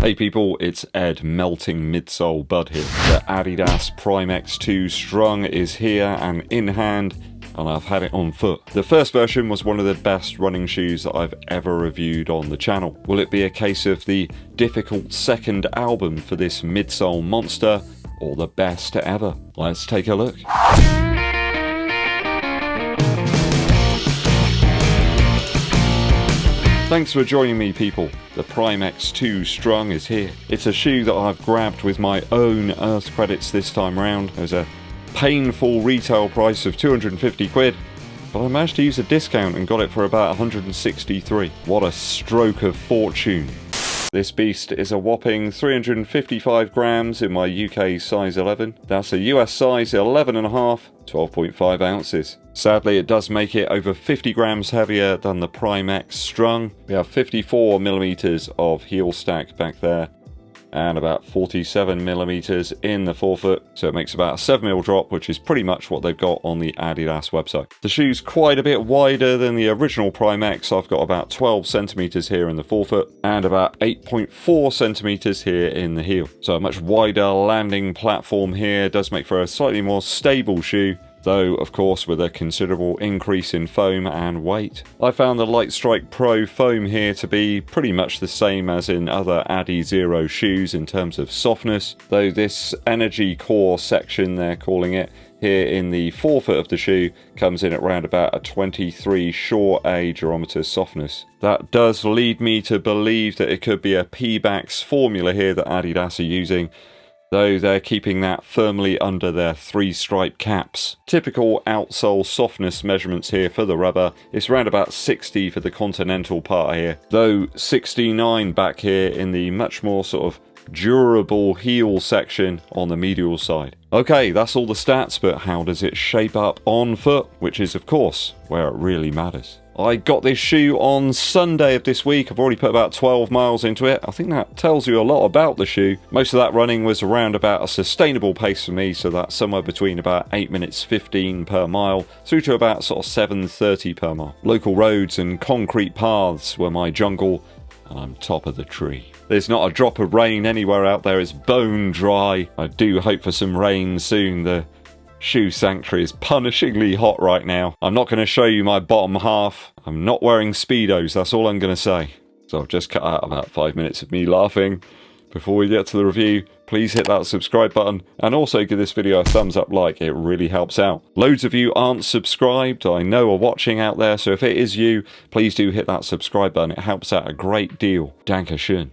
Hey people, it's Ed melting midsole bud here. The ADIDAS Prime X 2 Strung is here and in hand, and I've had it on foot. The first version was one of the best running shoes that I've ever reviewed on the channel. Will it be a case of the difficult second album for this midsole monster, or the best ever? Let's take a look. Thanks for joining me people. The Prime X 2 Strung is here. It's a shoe that I've grabbed with my own Earth credits this time round. There's a painful retail price of 250 quid, but I managed to use a discount and got it for about 163. What a stroke of fortune. This beast is a whopping 355 grams in my UK size 11. That's a US size 11.5, 12.5 ounces. Sadly, it does make it over 50 grams heavier than the Prime X Strung. We have 54 millimeters of heel stack back there, and about 47 millimeters in the forefoot, so it makes about a 7mm drop, which is pretty much what they've got on the Adidas website. The shoe's quite a bit wider than the original Prime X. I've got about 12 centimeters here in the forefoot and about 8.4 centimeters here in the heel. So a much wider landing platform here does make for a slightly more stable shoe, though of course with a considerable increase in foam and weight. I found the Lightstrike Pro foam here to be pretty much the same as in other ADIZERO shoes in terms of softness, though this energy core section, they're calling it, here in the forefoot of the shoe comes in at around about a 23 short A gerometer softness. That does lead me to believe that it could be a P-Bax formula here that Adidas are using, though they're keeping that firmly under their 3-stripe caps. Typical outsole softness measurements here for the rubber, it's around about 60 for the continental part here, though 69 back here in the much more sort of durable heel section on the medial side. Okay, that's all the stats, but how does it shape up on foot, which is of course where it really matters. I got this shoe on Sunday of this week. I've already put about 12 miles into it. I think that tells you a lot about the shoe. Most of that running was around about a sustainable pace for me, so that's somewhere between about 8 minutes 15 per mile through to about sort of 7:30 per mile. Local roads and concrete paths were my jungle, and I'm top of the tree. There's not a drop of rain anywhere out there. It's bone dry. I do hope for some rain soon. The shoe sanctuary is punishingly hot right now. I'm not going to show you my bottom half. I'm not wearing Speedos, that's all I'm going to say. So I've just cut out about 5 minutes of me laughing. Before we get to the review, please hit that subscribe button and also give this video a thumbs up like, it really helps out. Loads of you aren't subscribed, I know are watching out there, so if it is you, please do hit that subscribe button, it helps out a great deal. Dankeschön.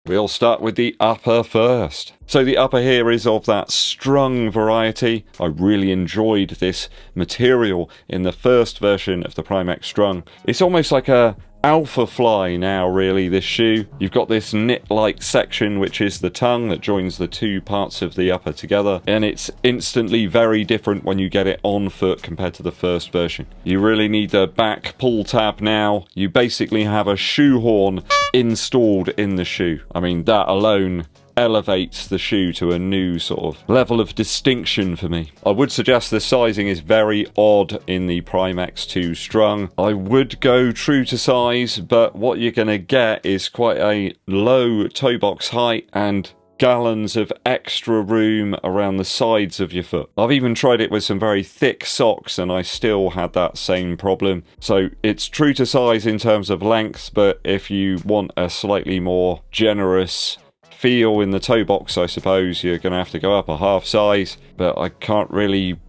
We'll start with the upper first. So the upper here is of that strung variety. I really enjoyed this material in the first version of the Prime X Strung. It's almost like a alpha fly now really, this shoe. You've got this knit-like section which is the tongue that joins the two parts of the upper together, and it's instantly very different when you get it on foot compared to the first version. You really need the back pull tab now. You basically have a shoehorn installed in the shoe. I mean, that alone elevates the shoe to a new sort of level of distinction for me. I would suggest the sizing is very odd in the Prime X 2 Strung. I would go true to size, but what you're going to get is quite a low toe box height and gallons of extra room around the sides of your foot. I've even tried it with some very thick socks and I still had that same problem. So it's true to size in terms of length, but if you want a slightly more generous feel in the toe box, I suppose you're going to have to go up a half size, but I can't really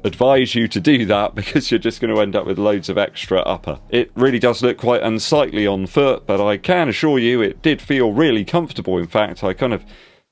advise you to do that because you're just going to end up with loads of extra upper. It really does look quite unsightly on foot, but I can assure you it did feel really comfortable. In fact, I kind of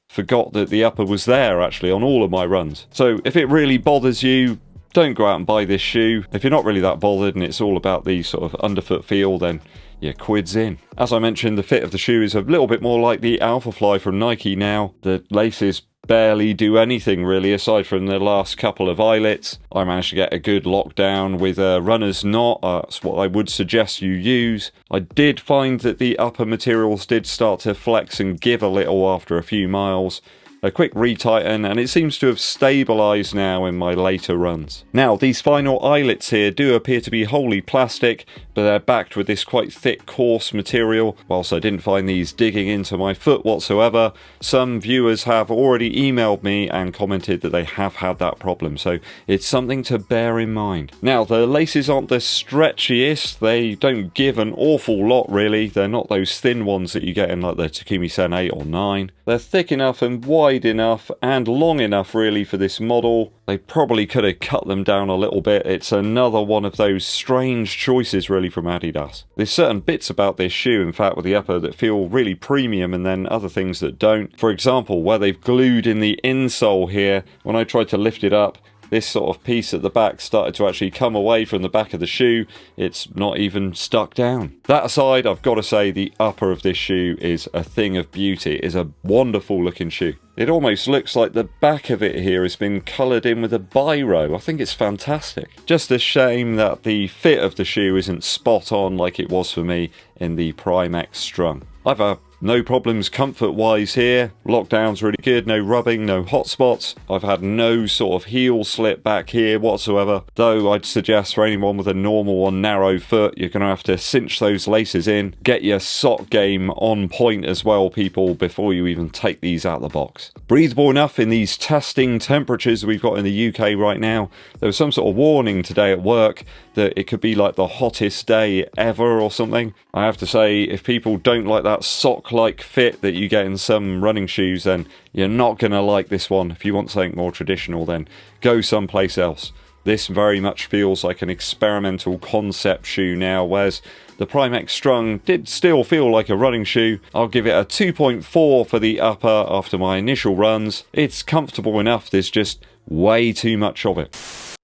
forgot that the upper was there actually on all of my runs. So if it really bothers you, don't go out and buy this shoe. If you're not really that bothered and it's all about the sort of underfoot feel, then your quid's in. As I mentioned, the fit of the shoe is a little bit more like the Alpha Fly from Nike now. The laces barely do anything really aside from the last couple of eyelets. I managed to get a good lockdown with a runner's knot. That's what I would suggest you use. I did find that the upper materials did start to flex and give a little after a few miles, a quick retighten, and it seems to have stabilised now in my later runs. Now, these final eyelets here do appear to be wholly plastic, but they're backed with this quite thick, coarse material. Whilst I didn't find these digging into my foot whatsoever, some viewers have already emailed me and commented that they have had that problem, so it's something to bear in mind. Now, the laces aren't the stretchiest. They don't give an awful lot, really. They're not those thin ones that you get in like the Takumi Sen 8 or 9. They're thick enough and wide enough and long enough, really, for this model. They probably could have cut them down a little bit. It's another one of those strange choices, really, from Adidas. There's certain bits about this shoe, in fact, with the upper that feel really premium, and then other things that don't. For example, where they've glued in the insole here, when I tried to lift it up, this sort of piece at the back started to actually come away from the back of the shoe. It's not even stuck down. That aside, I've got to say the upper of this shoe is a thing of beauty. It is a wonderful looking shoe. It almost looks like the back of it here has been coloured in with a biro. I think it's fantastic. Just a shame that the fit of the shoe isn't spot on like it was for me in the Prime X Strung. I've no problems comfort wise here. Lockdown's really good, no rubbing, no hot spots. I've had no sort of heel slip back here whatsoever, though I'd suggest for anyone with a normal or narrow foot, you're going to have to cinch those laces in. Get your sock game on point as well, people, before you even take these out of the box. Breathable enough in these testing temperatures we've got in the UK right now. There was some sort of warning today at work that it could be like the hottest day ever or something. I have to say, if people don't like that sock-like fit that you get in some running shoes, then you're not going to like this one. If you want something more traditional, then go someplace else. This very much feels like an experimental concept shoe now, whereas the Prime X Strung did still feel like a running shoe. I'll give it a 2.4 for the upper after my initial runs. It's comfortable enough, there's just way too much of it.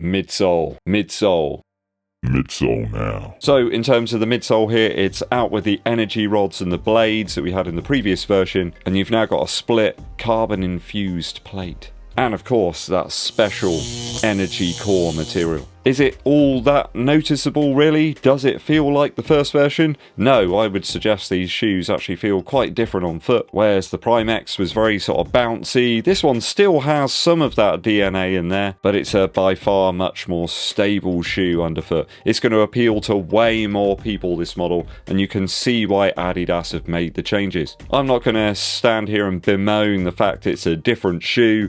Midsole. Midsole now. So in terms of the midsole here, it's out with the energy rods and the blades that we had in the previous version, and you've now got a split carbon infused plate. And of course, that special energy core material. Is it all that noticeable, really? Does it feel like the first version? No, I would suggest these shoes actually feel quite different on foot. Whereas the Prime X was very sort of bouncy, this one still has some of that DNA in there, but it's a by far much more stable shoe underfoot. It's going to appeal to way more people, this model, and you can see why Adidas have made the changes. I'm not going to stand here and bemoan the fact it's a different shoe.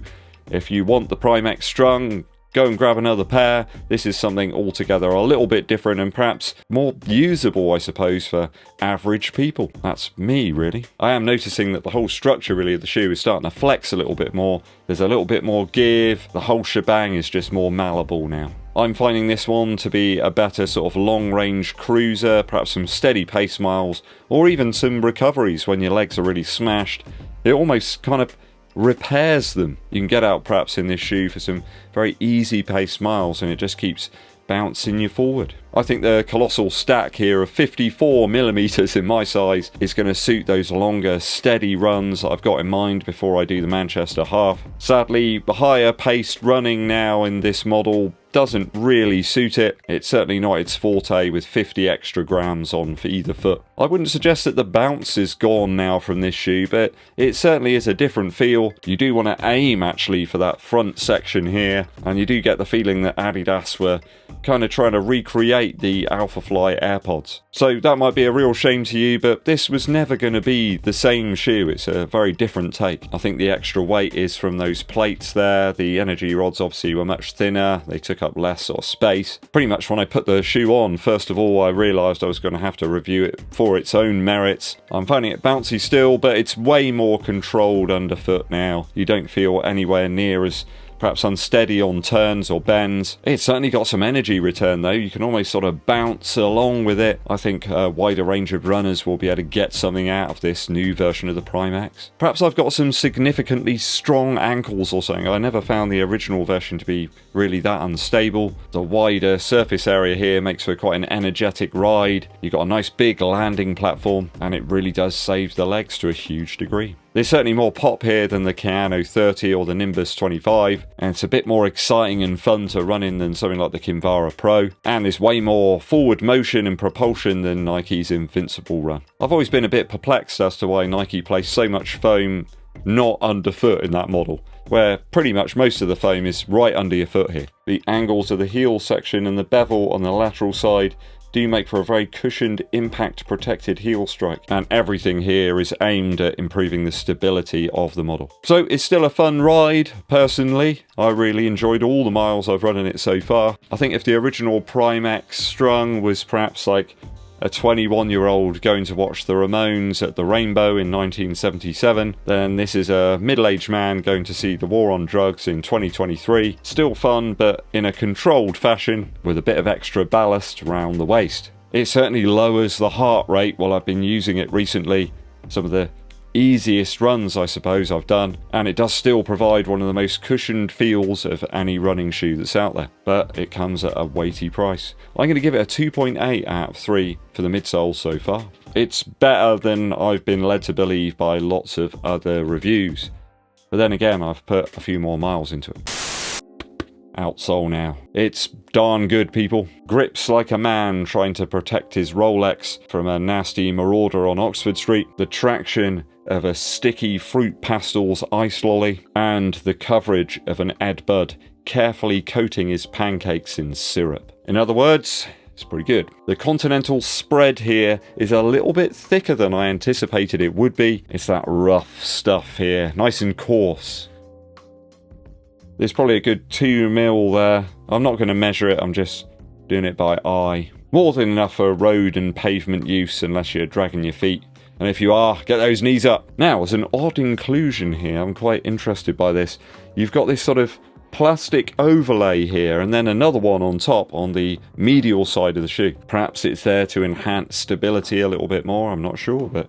If you want the Prime X Strung, go and grab another pair. This is something altogether a little bit different and perhaps more usable, I suppose, for average people. That's me, really. I am noticing that the whole structure, really, of the shoe is starting to flex a little bit more. There's a little bit more give. The whole shebang is just more malleable now. I'm finding this one to be a better sort of long-range cruiser, perhaps some steady pace miles, or even some recoveries when your legs are really smashed. It almost kind of repairs them. You can get out perhaps in this shoe for some very easy pace miles, and it just keeps bouncing you forward. I think the colossal stack here of 54mm in my size is going to suit those longer steady runs that I've got in mind before I do the Manchester half. Sadly, the higher paced running now in this model doesn't really suit it. It's certainly not its forte with 50 extra grams on for either foot. I wouldn't suggest that the bounce is gone now from this shoe, but it certainly is a different feel. You do want to aim actually for that front section here, and you do get the feeling that Adidas were kind of trying to recreate the Alphafly AirPods. So that might be a real shame to you, but this was never going to be the same shoe. It's a very different take. I think the extra weight is from those plates there. The energy rods obviously were much thinner. They took up less sort of space. Pretty much when I put the shoe on, first of all, I realised I was going to have to review it for its own merits. I'm finding it bouncy still, but it's way more controlled underfoot now. You don't feel anywhere near as perhaps unsteady on turns or bends. It's certainly got some energy return though. You can almost sort of bounce along with it. I think a wider range of runners will be able to get something out of this new version of the Prime X. Perhaps I've got some significantly strong ankles or something. I never found the original version to be really that unstable. The wider surface area here makes for quite an energetic ride. You've got a nice big landing platform, and it really does save the legs to a huge degree. There's certainly more pop here than the Kayano 30 or the Nimbus 25, and it's a bit more exciting and fun to run in than something like the Kinvara Pro, and there's way more forward motion and propulsion than Nike's Invincible Run. I've always been a bit perplexed as to why Nike placed so much foam not underfoot in that model, where pretty much most of the foam is right under your foot here. The angles of the heel section and the bevel on the lateral side do make for a very cushioned, impact protected heel strike, and everything here is aimed at improving the stability of the model. So it's still a fun ride. Personally, I really enjoyed all the miles I've run in it so far. I think if the original Prime X Strung was perhaps like a 21-year-old going to watch the Ramones at the Rainbow in 1977, then this is a middle-aged man going to see the War on Drugs in 2023. Still fun, but in a controlled fashion with a bit of extra ballast around the waist. It certainly lowers the heart rate while I've been using it recently. Some of the easiest runs, I suppose, I've done, and it does still provide one of the most cushioned feels of any running shoe that's out there, but it comes at a weighty price. I'm going to give it a 2.8 out of 3 for the midsole so far. It's better than I've been led to believe by lots of other reviews, but then again, I've put a few more miles into it. Outsole now. It's darn good, people. Grips like a man trying to protect his Rolex from a nasty marauder on Oxford Street. The traction of a sticky fruit pastels ice lolly, and the coverage of an EDDBUD carefully coating his pancakes in syrup. In other words, it's pretty good. The continental spread here is a little bit thicker than I anticipated it would be. It's that rough stuff here, nice and coarse. There's probably a good 2 mil there. I'm not going to measure it, I'm just doing it by eye. More than enough for road and pavement use unless you're dragging your feet. And if you are, get those knees up. Now, as an odd inclusion here, I'm quite interested by this. You've got this sort of plastic overlay here, and then another one on top on the medial side of the shoe. Perhaps it's there to enhance stability a little bit more, I'm not sure, but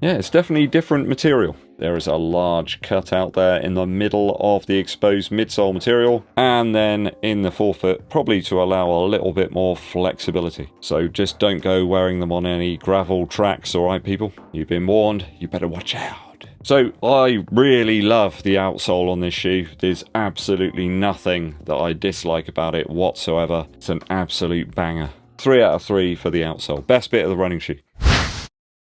yeah, it's definitely different material. There is a large cut out there in the middle of the exposed midsole material, and then in the forefoot, probably to allow a little bit more flexibility. So just don't go wearing them on any gravel tracks, alright people? You've been warned, you better watch out. So I really love the outsole on this shoe. There's absolutely nothing that I dislike about it whatsoever. It's an absolute banger. 3 out of 3 for the outsole. Best bit of the running shoe.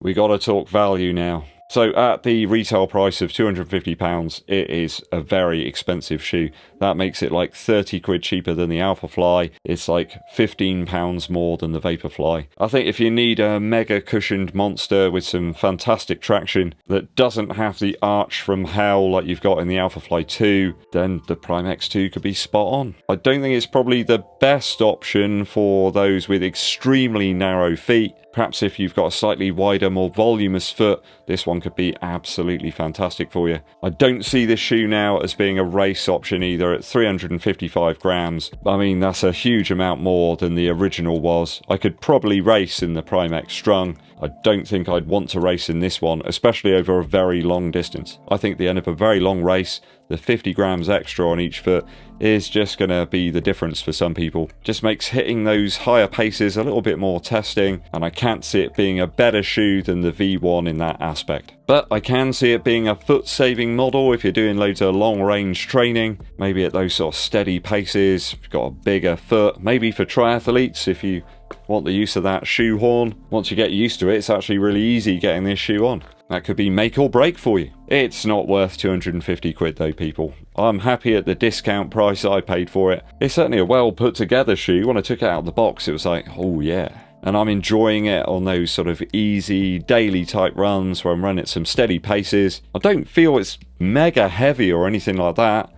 We gotta talk value now. So at the retail price of £250, it is a very expensive shoe. That makes it like 30 quid cheaper than the Alphafly. It's like £15 more than the Vaporfly. I think if you need a mega cushioned monster with some fantastic traction that doesn't have the arch from hell like you've got in the Alphafly 2, then the Prime X2 could be spot on. I don't think it's probably the best option for those with extremely narrow feet. Perhaps if you've got a slightly wider, more voluminous foot, this one could be absolutely fantastic for you. I don't see this shoe now as being a race option either at 355 grams. I mean, that's a huge amount more than the original was. I could probably race in the Prime X Strung. I don't think I'd want to race in this one, especially over a very long distance. I think the end of a very long race, the 50 grams extra on each foot is just going to be the difference for some people. Just makes hitting those higher paces a little bit more testing, and I can't see it being a better shoe than the V1 in that aspect. But I can see it being a foot-saving model if you're doing loads of long-range training, maybe at those sort of steady paces, you've got a bigger foot, maybe for triathletes if you want the use of that shoe horn. Once you get used to it, it's actually really easy getting this shoe on. That could be make or break for you. It's not worth 250 quid though, people. I'm happy at the discount price I paid for it. It's certainly a well put together shoe. When I took it out of the box, it was like, oh yeah. And I'm enjoying it on those sort of easy daily type runs where I'm running at some steady paces. I don't feel it's mega heavy or anything like that.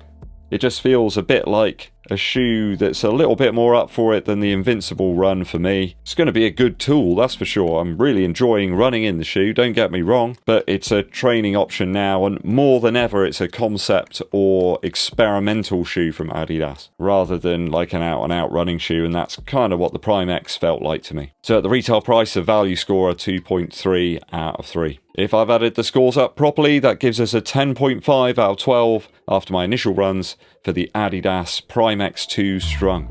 It just feels a bit like a shoe that's a little bit more up for it than the Invincible run for me. It's going to be a good tool, that's for sure. I'm really enjoying running in the shoe, don't get me wrong, but it's a training option now, and more than ever it's a concept or experimental shoe from Adidas rather than like an out-and-out running shoe, and that's kind of what the Prime X felt like to me. So at the retail price, a value score of 2.3 out of 3. If I've added the scores up properly, that gives us a 10.5 out of 12 after my initial runs for the Adidas Prime X2 Strung.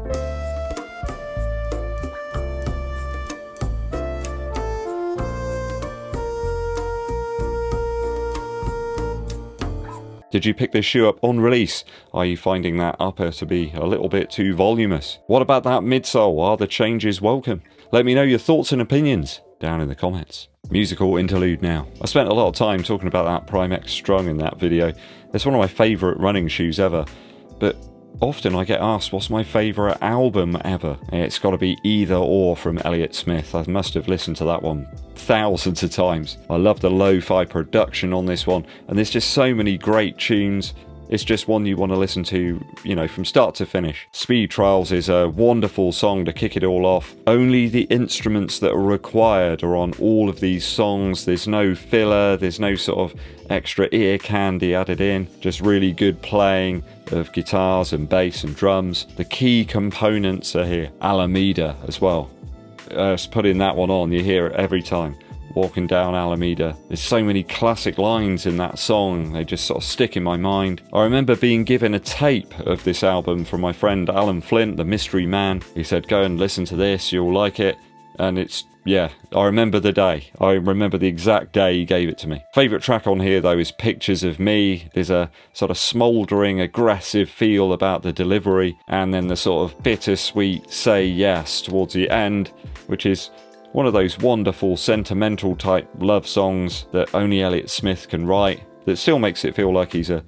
Did you pick this shoe up on release? Are you finding that upper to be a little bit too voluminous? What about that midsole? Are the changes welcome? Let me know your thoughts and opinions down in the comments. Musical interlude now. I spent a lot of time talking about that Prime X Strung in that video. It's one of my favourite running shoes ever, but often I get asked what's my favourite album ever. It's got to be Either Or from Elliott Smith. I must have listened to that one thousands of times. I love the lo-fi production on this one, and there's just so many great tunes. It's just one you want to listen to, you know, from start to finish. Speed Trials is a wonderful song to kick it all off. Only the instruments that are required are on all of these songs. There's no filler, there's no sort of extra ear candy added in. Just really good playing of guitars and bass and drums. The key components are here. Alameda as well. Just putting that one on, you hear it every time. Walking down Alameda. There's so many classic lines in that song, they just sort of stick in my mind. I remember being given a tape of this album from my friend Alan Flint, the mystery man. He said, go and listen to this, you'll like it. And it's, yeah, I remember the day. I remember the exact day he gave it to me. Favourite track on here though is Pictures of Me. There's a sort of smouldering, aggressive feel about the delivery, and then the sort of bittersweet Say Yes towards the end, which is one of those wonderful sentimental type love songs that only Elliott Smith can write, that still makes it feel like he's a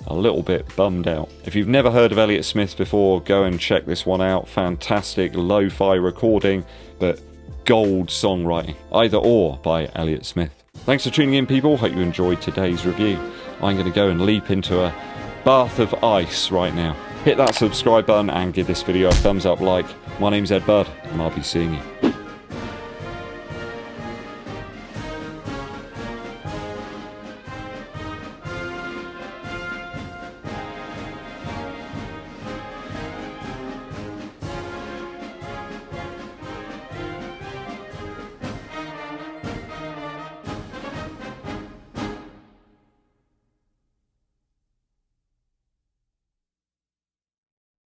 little bit bummed out. If you've never heard of Elliott Smith before, go and check this one out. Fantastic lo-fi recording, but gold songwriting. Either Or by Elliott Smith. Thanks for tuning in, people. Hope you enjoyed today's review. I'm going to go and leap into a bath of ice right now. Hit that subscribe button and give this video a thumbs up like. My name's EDDBUD, and I'll be seeing you.